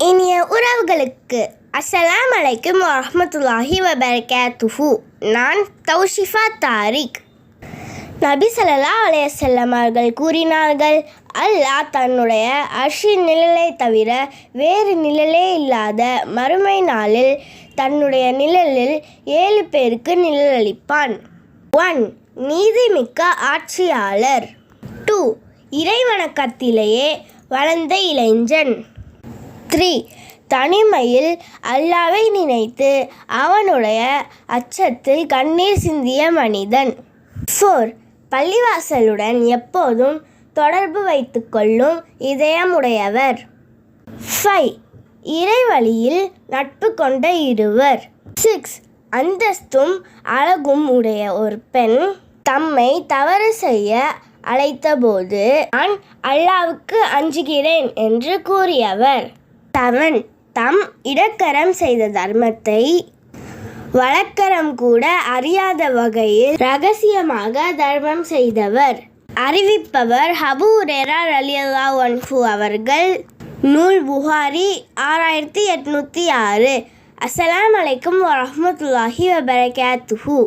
இனிய உறவுகளுக்கு அஸ்ஸலாமு அலைக்கும் வரஹ்மத்துல்லாஹி வபரகாத்துஹு. நான் தௌஷிஃபா தாரிக். நபி ஸல்லல்லாஹு அலைஹி வஸல்லம் அவர்கள் கூறினார்கள், அல்லாஹ் தன்னுடைய அர்ஷின் நிழலை தவிர வேறு நிழலே இல்லாத மறுமை நாளில் தன்னுடைய நிழலில் 7 பேருக்கு நிழலளிப்பான். 1. நீதிமிக்க ஆட்சியாளர். 2. இறைவணக்கத்திலேயே வளர்ந்த இளைஞன். 3. தனிமையில் அல்லாஹ்வை நினைத்து அவனுடைய அச்சத்தில் கண்ணீர் சிந்திய மனிதன். 4. பள்ளிவாசலுடன் எப்போதும் தொடர்பு வைத்துக்கொள்ளும் இதயமுடையவர். 5. இறைவழியில் நட்பு கொண்ட இருவர். 6. அந்தஸ்தும் அழகும் உடைய ஒரு பெண் தம்மை தவறு செய்ய அழைத்தபோது நான் அல்லாஹ்வுக்கு அஞ்சுகிறேன் என்று கூறியவர். 7. தம் இடக்கரம் செய்த தர்மத்தை வலக்கரம் கூட அறியாத வகையில் ரகசியமாக தர்மம் செய்தவர். அறிவிப்பவர் அபூ ஹுரைரா ரலியல்லாஹு அன்ஹு அவர்கள். நூல் புகாரி 6806. அஸ்ஸலாமு அலைக்கும் வரஹ்மத்துல்லாஹி வபரகாத்துஹு.